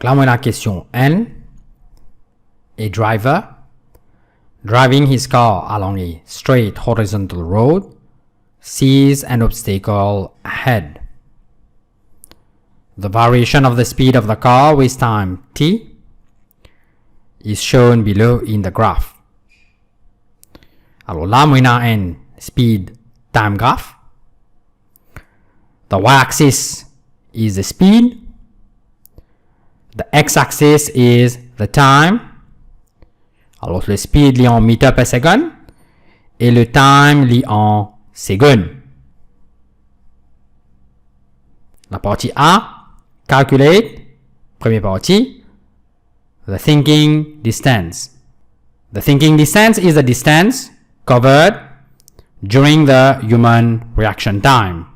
Donc là, moi, la question N. A driver driving his car along a straight horizontal road sees an obstacle ahead. The variation of the speed of the car with time t is shown below in the graph. Alors là, moi, on a un speed time graph. The y-axis is the speed. The x-axis is the time. Alors, le speed est en meter per second et le time est en secondes. La partie A, calculate, première partie, the thinking distance. The thinking distance is the distance covered during the human reaction time.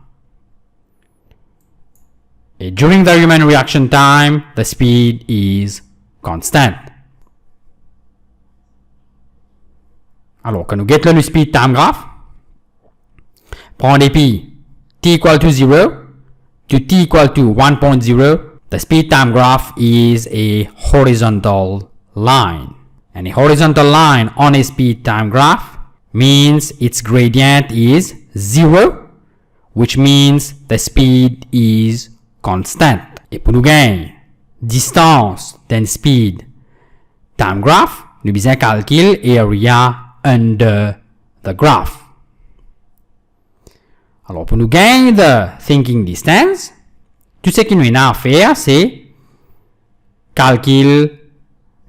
And during the human reaction time, the speed is constant. Alors, quand nous get le speed time graph, prends depuis t equal to 0 to t equal to 1.0, the speed time graph is a horizontal line. And a horizontal line on a speed time graph means its gradient is 0, which means the speed is constant. Et pour nous gagner distance d'un speed time graph, nous besoin calculer area under the graph. Alors pour nous gagner the thinking distance, tout ce qu'il nous a à faire, c'est calculer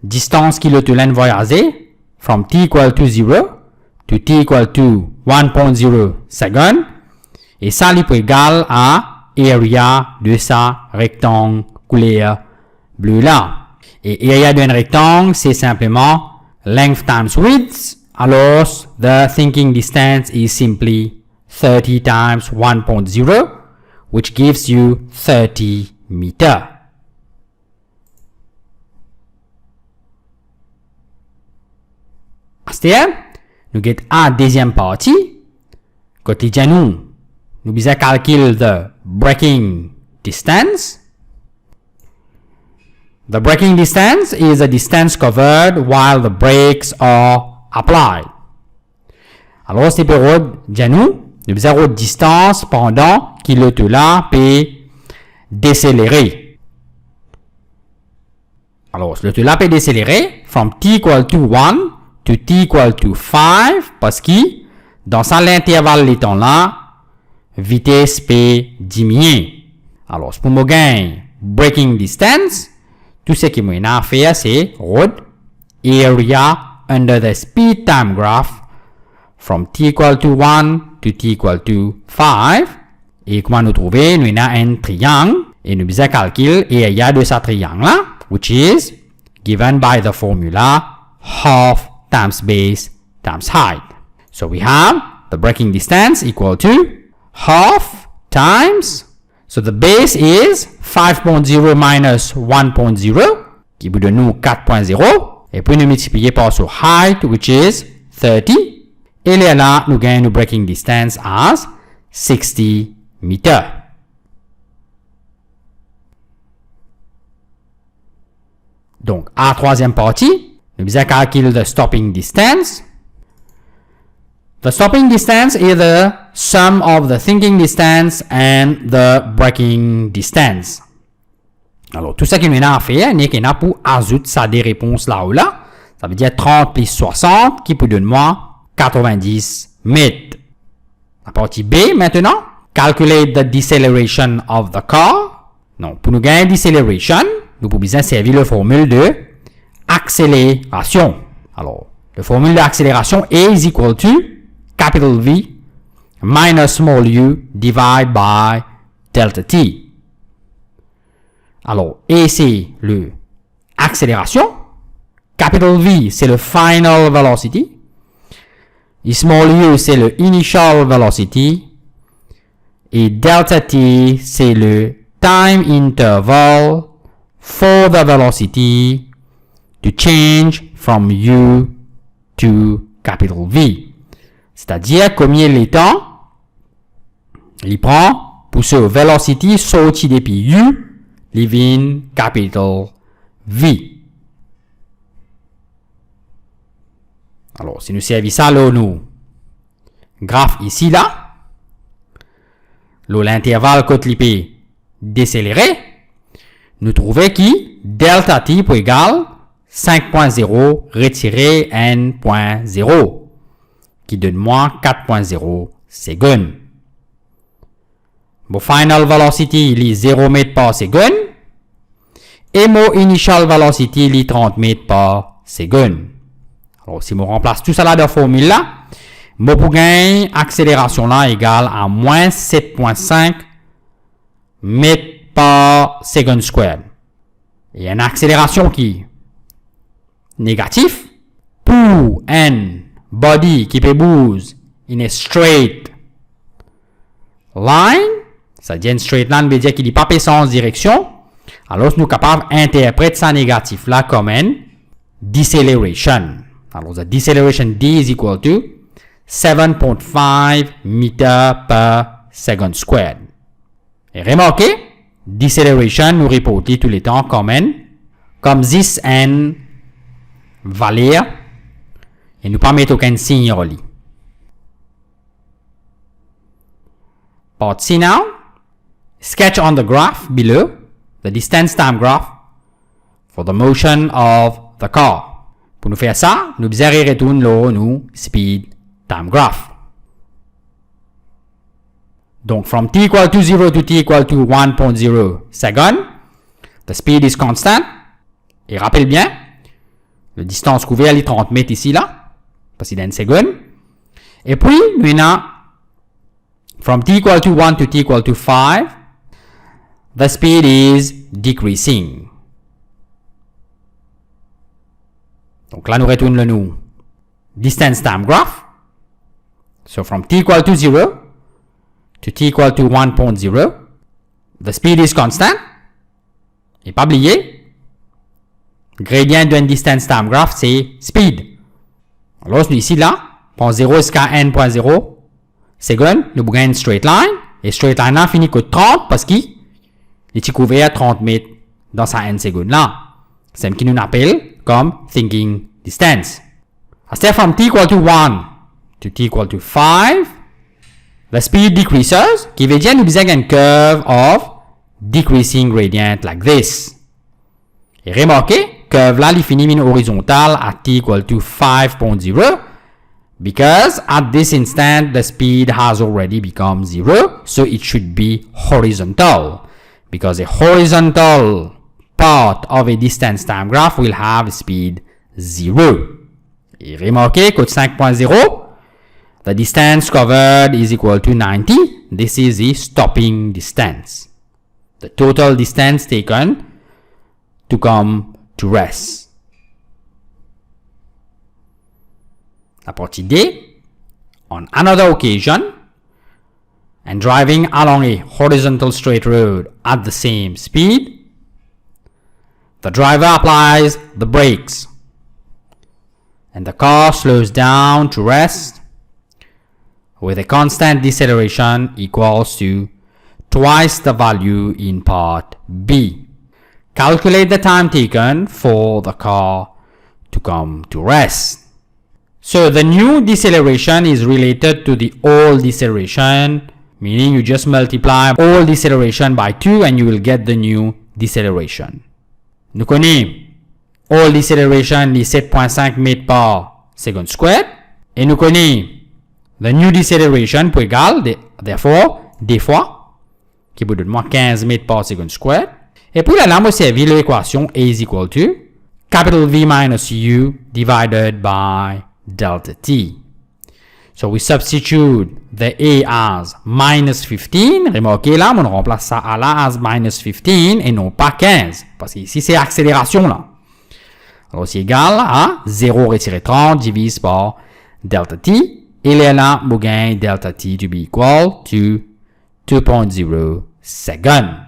distance qu'il a voyagé from t equal to 0 to t equal to 1.0 second, et ça est égal à area de sa rectangle couleur bleu là. Et area d'un rectangle, c'est simplement length times width. Alors, the thinking distance is simply 30 times 1.0, which gives you 30 meters. C'est-à-dire, nous get à deuxième partie, côté de nous besoin calculer the braking distance. The braking distance is the distance covered while the brakes are applied. Alors, c'est pour nous besoin de distance pendant qu'il est là peut décélérer. Alors, le là peut décélérer from t equal to 1 to t equal to 5 parce que dans ça l'intervalle de temps là, vitesse peut diminuer. Alors, pour me gagner braking distance, tout ce qui m'a à faire, c'est road area under the speed time graph from t equal to 1 to t equal to 5. Et comment nous trouver? Nous avons un triangle et nous besoin calculer area de ce triangle là, which is given by the formula half times base times height. So we have the braking distance equal to half times, so the base is 5.0 minus 1.0, qui vous donne nous 4.0, et puis nous multiplier par son height, which is 30, et là, nous gagnons nos braking distance as 60 meters. Donc, à la troisième partie, nous allons calculer the stopping distance. The stopping distance is the sum of the thinking distance and the braking distance. Alors, tout ce qu'il y a à faire, c'est qu'il y a pour ajouter ça des réponses là ou là. Ça veut dire 30 plus 60 qui peut donner moi 90 mètres. La partie B maintenant, calculate the deceleration of the car. Donc, pour nous gagner deceleration, nous pouvons bien servir la formule de accélération. Alors, la formule d'accélération is equal to capital V minus small u divided by delta t. Alors, A c'est le accélération, capital V c'est le final velocity, et small u c'est le initial velocity, et delta t c'est le time interval for the velocity to change from u to capital V. C'est-à-dire combien de temps il prend pour ce velocity sorti depuis u, leaving capital V. Alors, si nous servons ça, là, nous, graphe ici, là, l'intervalle côté décéléré, nous trouvons qui delta t pour égal 5.0 retiré n.0, qui donne moins 4.0 secondes. Mon final velocity, il est 0 mètres par seconde, et mon initial velocity, il est 30 mètres par seconde. Alors, si je remplace tout ça là dans la formule là, je peux gagner accélération là égale à moins 7.5 mètres par seconde square. Et une accélération qui est négative pour un body qui peut bouger in a straight line, c'est-à-dire une straight line veut dire qu'il n'est pas passé en direction, alors nous sommes capables d'interpréter ça négatif là comme une deceleration. Alors, the deceleration d is equal to 7.5 meter per second squared. Et remarquez, deceleration nous reporte tous les temps comme this n valeur et nous pas mettre aucun signe relié. Part C now. Sketch on the graph below the distance time graph for the motion of the car. Pour nous faire ça, nous retourner là, nous, speed time graph. Donc, from t equal to 0 to t equal to 1.0 second, the speed is constant. Et rappelle bien, la distance couverte est 30 mètres ici, là, parce qu'il y a une seconde. Et puis, nous avons, from t equal to 1 to t equal to 5, the speed is decreasing. Donc là, nous retournons le distance time graph. So from t equal to 0 to t equal to 1.0, the speed is constant. Et pas oublier, gradient d'un distance time graph, c'est speed. Alors, ici, là, pour 0 jusqu'à n.0 seconde, nous avons une straight line. Et straight line là finit que 30 parce qu'il est couvert à 30 mètres dans sa n seconde là. C'est ce qui nous appelle comme thinking distance. Instead from t equal to 1 to t equal to 5, the speed decreases, qui veut dire nous avons une curve of decreasing gradient like this. Et remarquez, curve là, il finit horizontale à t equal to 5.0 because at this instant the speed has already become 0, so it should be horizontal because a horizontal part of a distance time graph will have speed 0. Et remarquez que 5.0, the distance covered is equal to 90. This is the stopping distance. The total distance taken to come to rest. La partie D, on another occasion, and driving along a horizontal straight road at the same speed, the driver applies the brakes and the car slows down to rest with a constant deceleration equals to twice the value in part B. Calculate the time taken for the car to come to rest. So the new deceleration is related to the old deceleration, meaning you just multiply old deceleration by 2 and you will get the new deceleration. Nous connaissons all deceleration is 7.5 mètres par second square et nous connaissons the new deceleration pour égal, therefore, des fois, qui vous donne moins 15 mètres par second square. Et puis là, on servi l'équation A is equal to capital V minus U divided by delta T. So we substitute the A as minus 15. Remarquez là, on remplace ça à là as minus 15 et non pas 15. Parce que ici, c'est accélération là. Alors, c'est égal à 0 retiré 30 divisé par delta T. Et là, on gagne delta T to be equal to 2.0 seconds.